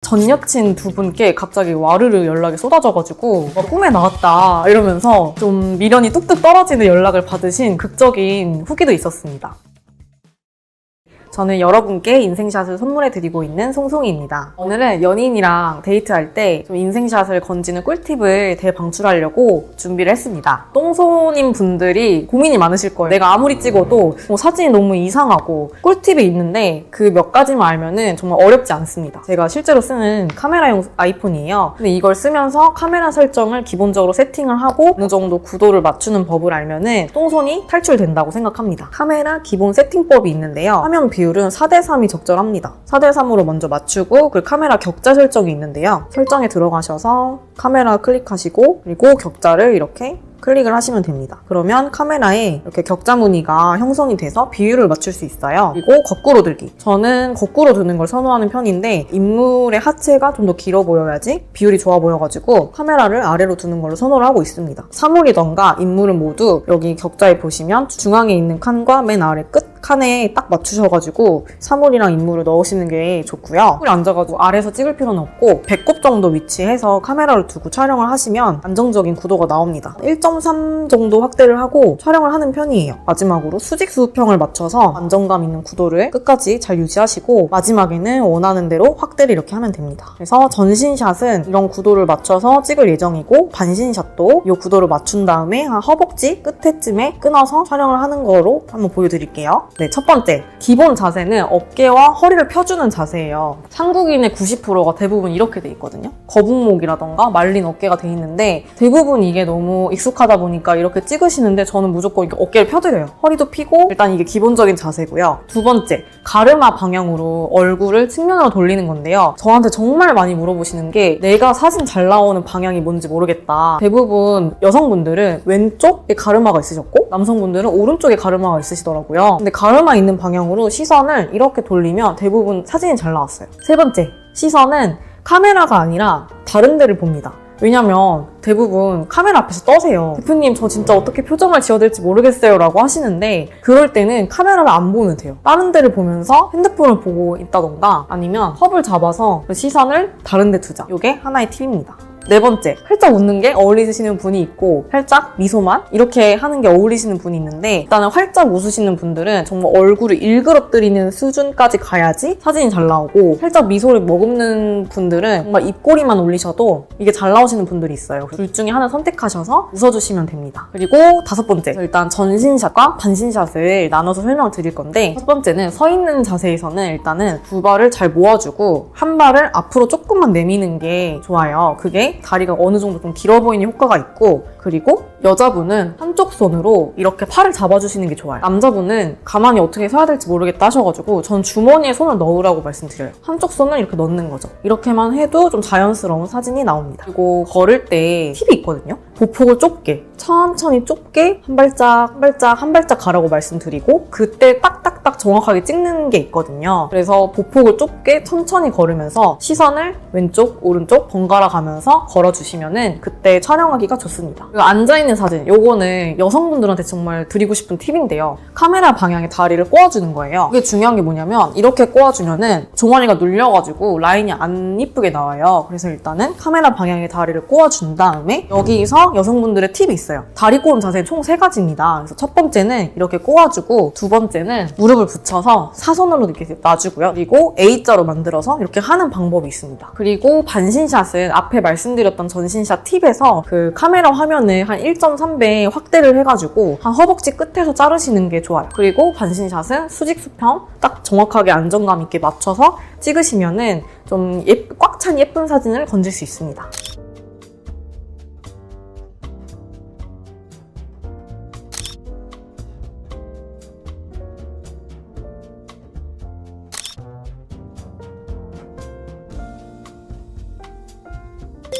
전 여친 두 분께 갑자기 와르르 연락이 쏟아져가지고 꿈에 나왔다 이러면서 좀 미련이 뚝뚝 떨어지는 연락을 받으신 극적인 후기도 있었습니다. 저는 여러분께 인생샷을 선물해드리고 있는 송송이입니다. 오늘은 연인이랑 데이트할 때 좀 인생샷을 건지는 꿀팁을 대방출하려고 준비를 했습니다. 똥손인 분들이 고민이 많으실 거예요. 내가 아무리 찍어도 사진이 너무 이상하고 꿀팁이 있는데 그 몇 가지만 알면은 정말 어렵지 않습니다. 제가 실제로 쓰는 카메라용 아이폰이에요. 근데 이걸 쓰면서 카메라 설정을 기본적으로 세팅을 하고 어느 정도 구도를 맞추는 법을 알면은 똥손이 탈출된다고 생각합니다. 카메라 기본 세팅법이 있는데요. 화면 비율은 4:3이 적절합니다. 4:3으로 먼저 맞추고 그 카메라 격자 설정이 있는데요. 설정에 들어가셔서 카메라 클릭하시고 그리고 격자를 이렇게 클릭을 하시면 됩니다. 그러면 카메라에 이렇게 격자 무늬가 형성이 돼서 비율을 맞출 수 있어요. 그리고 거꾸로 들기. 저는 거꾸로 드는 걸 선호하는 편인데 인물의 하체가 좀 더 길어 보여야지 비율이 좋아 보여가지고 카메라를 아래로 두는 걸로 선호를 하고 있습니다. 사물이던가 인물은 모두 여기 격자에 보시면 중앙에 있는 칸과 맨 아래 끝 칸에 딱 맞추셔가지고 사물이랑 인물을 넣으시는 게 좋고요. 사물이 앉아가지고 아래에서 찍을 필요는 없고 배꼽 정도 위치해서 카메라를 두고 촬영을 하시면 안정적인 구도가 나옵니다. 1.3 정도 확대를 하고 촬영을 하는 편이에요. 마지막으로 수직 수평을 맞춰서 안정감 있는 구도를 끝까지 잘 유지하시고 마지막에는 원하는 대로 확대를 이렇게 하면 됩니다. 그래서 전신샷은 이런 구도를 맞춰서 찍을 예정이고 반신샷도 이 구도를 맞춘 다음에 한 허벅지 끝에쯤에 끊어서 촬영을 하는 거로 한번 보여드릴게요. 네, 첫 번째, 기본 자세는 어깨와 허리를 펴주는 자세예요. 한국인의 90%가 대부분 이렇게 돼 있거든요. 거북목이라던가 말린 어깨가 돼 있는데 대부분 이게 너무 익숙하다 보니까 이렇게 찍으시는데 저는 무조건 이렇게 어깨를 펴드려요. 허리도 펴고 일단 이게 기본적인 자세고요. 두 번째, 가르마 방향으로 얼굴을 측면으로 돌리는 건데요. 저한테 정말 많이 물어보시는 게 내가 사진 잘 나오는 방향이 뭔지 모르겠다. 대부분 여성분들은 왼쪽에 가르마가 있으셨고 남성분들은 오른쪽에 가르마가 있으시더라고요. 근데 가르마 있는 방향으로 시선을 이렇게 돌리면 대부분 사진이 잘 나왔어요. 세 번째, 시선은 카메라가 아니라 다른 데를 봅니다. 왜냐면 대부분 카메라 앞에서 떠세요. 대표님 저 진짜 어떻게 표정을 지어야 될지 모르겠어요 라고 하시는데 그럴 때는 카메라를 안 보면 돼요. 다른 데를 보면서 핸드폰을 보고 있다던가 아니면 컵을 잡아서 그 시선을 다른 데 두자. 이게 하나의 팁입니다. 네 번째, 활짝 웃는 게 어울리시는 분이 있고 살짝 미소만 이렇게 하는 게 어울리시는 분이 있는데 일단은 활짝 웃으시는 분들은 정말 얼굴을 일그러뜨리는 수준까지 가야지 사진이 잘 나오고 살짝 미소를 머금는 분들은 정말 입꼬리만 올리셔도 이게 잘 나오시는 분들이 있어요. 둘 중에 하나 선택하셔서 웃어주시면 됩니다. 그리고 다섯 번째, 일단 전신샷과 반신샷을 나눠서 설명을 드릴 건데 첫 번째는 서 있는 자세에서는 일단은 두 발을 잘 모아주고 한 발을 앞으로 조금만 내미는 게 좋아요. 그게 다리가 어느 정도 좀 길어 보이는 효과가 있고 그리고 여자분은 한쪽 손으로 이렇게 팔을 잡아주시는 게 좋아요. 남자분은 가만히 어떻게 서야 될지 모르겠다 하셔가지고 전 주머니에 손을 넣으라고 말씀드려요. 한쪽 손을 이렇게 넣는 거죠. 이렇게만 해도 좀 자연스러운 사진이 나옵니다. 그리고 걸을 때 팁이 있거든요. 보폭을 좁게, 천천히 좁게 한 발짝 가라고 말씀드리고 그때 딱딱딱 정확하게 찍는 게 있거든요. 그래서 보폭을 좁게 천천히 걸으면서 시선을 왼쪽, 오른쪽 번갈아 가면서 걸어주시면은 그때 촬영하기가 좋습니다. 그리고 앉아있는 사진, 요거는 여성분들한테 정말 드리고 싶은 팁인데요. 카메라 방향에 다리를 꼬아주는 거예요. 이게 중요한 게 뭐냐면 이렇게 꼬아주면은 종아리가 눌려가지고 라인이 안 이쁘게 나와요. 그래서 일단은 카메라 방향에 다리를 꼬아준 다음에 여기서 여성분들의 팁이 있어요. 다리 꼬는 자세는 총 3가지입니다. 그래서 첫 번째는 이렇게 꼬아주고 두 번째는 무릎을 붙여서 사선으로 이렇게 놔주고요. 그리고 A자로 만들어서 이렇게 하는 방법이 있습니다. 그리고 반신샷은 앞에 말씀드렸던 전신샷 팁에서 그 카메라 화면을 한 1.3배 확대를 해가지고 한 허벅지 끝에서 자르시는 게 좋아요. 그리고 반신샷은 수직 수평 딱 정확하게 안정감 있게 맞춰서 찍으시면은 좀 꽉 찬 예쁜 사진을 건질 수 있습니다.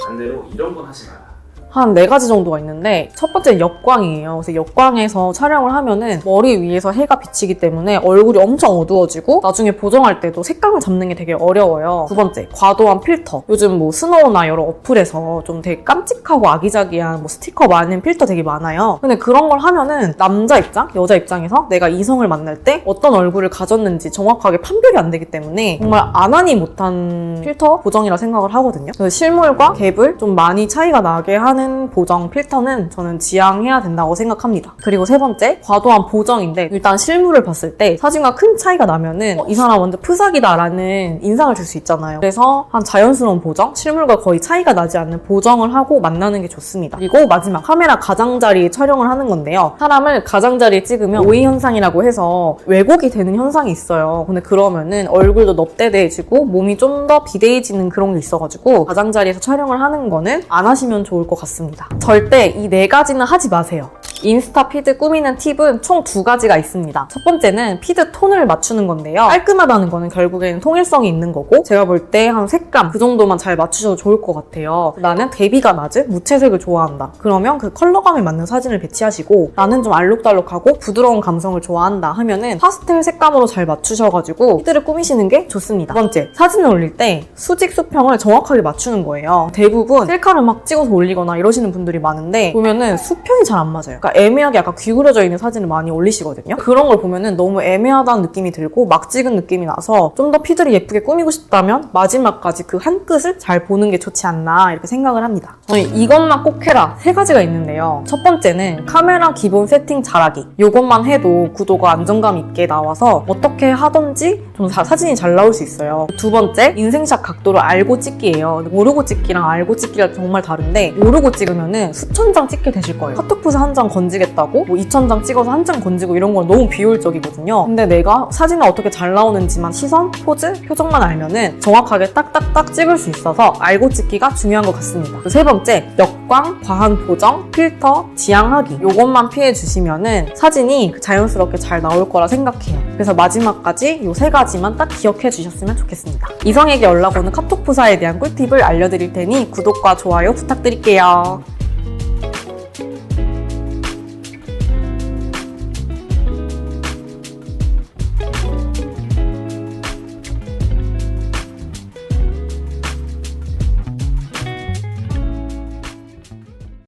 반대로 이런 건 하지 마라. 한 4가지 정도가 있는데 첫 번째는 역광이에요. 그래서 역광에서 촬영을 하면은 머리 위에서 해가 비치기 때문에 얼굴이 엄청 어두워지고 나중에 보정할 때도 색감을 잡는 게 되게 어려워요. 두 번째, 과도한 필터. 요즘 뭐 스노우나 여러 어플에서 좀 되게 깜찍하고 아기자기한 뭐 스티커 많은 필터 되게 많아요. 근데 그런 걸 하면은 남자 입장, 여자 입장에서 내가 이성을 만날 때 어떤 얼굴을 가졌는지 정확하게 판별이 안 되기 때문에 정말 안 하니 못한 필터 보정이라 생각을 하거든요. 그래서 실물과 갭을 좀 많이 차이가 나게 하는 보정 필터는 저는 지양해야 된다고 생각합니다. 그리고 세 번째, 과도한 보정인데 일단 실물을 봤을 때 사진과 큰 차이가 나면은 이 사람 완전 프사기다라는 인상을 줄 수 있잖아요. 그래서 한 자연스러운 보정, 실물과 거의 차이가 나지 않는 보정을 하고 만나는 게 좋습니다. 그리고 마지막, 카메라 가장자리에 촬영을 하는 건데요. 사람을 가장자리에 찍으면 오이 현상이라고 해서 왜곡이 되는 현상이 있어요. 근데 그러면은 얼굴도 넙대대해지고 몸이 좀 더 비대해지는 그런 게 있어가지고 가장자리에서 촬영을 하는 거는 안 하시면 좋을 것 같습니다. 절대 이 4가지는 하지 마세요. 인스타 피드 꾸미는 팁은 총 2가지가 있습니다. 첫 번째는 피드 톤을 맞추는 건데요. 깔끔하다는 거는 결국에는 통일성이 있는 거고 제가 볼 때 한 색감 그 정도만 잘 맞추셔도 좋을 것 같아요. 나는 대비가 낮은 무채색을 좋아한다. 그러면 그 컬러감에 맞는 사진을 배치하시고 나는 좀 알록달록하고 부드러운 감성을 좋아한다 하면은 파스텔 색감으로 잘 맞추셔가지고 피드를 꾸미시는 게 좋습니다. 두 번째, 사진을 올릴 때 수직 수평을 정확하게 맞추는 거예요. 대부분 셀카를 막 찍어서 올리거나 이러시는 분들이 많은데 보면은 수평이 잘 안 맞아요. 그러니까 애매하게 약간 기울어져 있는 사진을 많이 올리시거든요. 그런 걸 보면은 너무 애매하다는 느낌이 들고 막 찍은 느낌이 나서 좀 더 피드를 예쁘게 꾸미고 싶다면 마지막까지 그 한 끝을 잘 보는 게 좋지 않나 이렇게 생각을 합니다. 저는 이것만 꼭 해라 3가지가 있는데요. 첫 번째는 카메라 기본 세팅 잘하기. 이것만 해도 구도가 안정감 있게 나와서 어떻게 하든지 좀 사진이 잘 나올 수 있어요. 두 번째, 인생샷 각도를 알고 찍기예요. 모르고 찍기랑 알고 찍기가 정말 다른데 모르고 찍으면은 수천 장 찍게 되실 거예요. 카톡 한 장 건지겠다고 뭐 2,000장 찍어서 한 장 건지고 이런 건 너무 비효율적이거든요. 근데 내가 사진을 어떻게 잘 나오는지만 시선, 포즈, 표정만 알면은 정확하게 딱딱딱 찍을 수 있어서 알고 찍기가 중요한 것 같습니다. 세 번째, 역광, 과한 보정, 필터, 지양하기. 요것만 피해 주시면은 사진이 자연스럽게 잘 나올 거라 생각해요. 그래서 마지막까지 요 3가지만 딱 기억해 주셨으면 좋겠습니다. 이성에게 연락 오는 카톡 프사에 대한 꿀팁을 알려드릴 테니 구독과 좋아요 부탁드릴게요.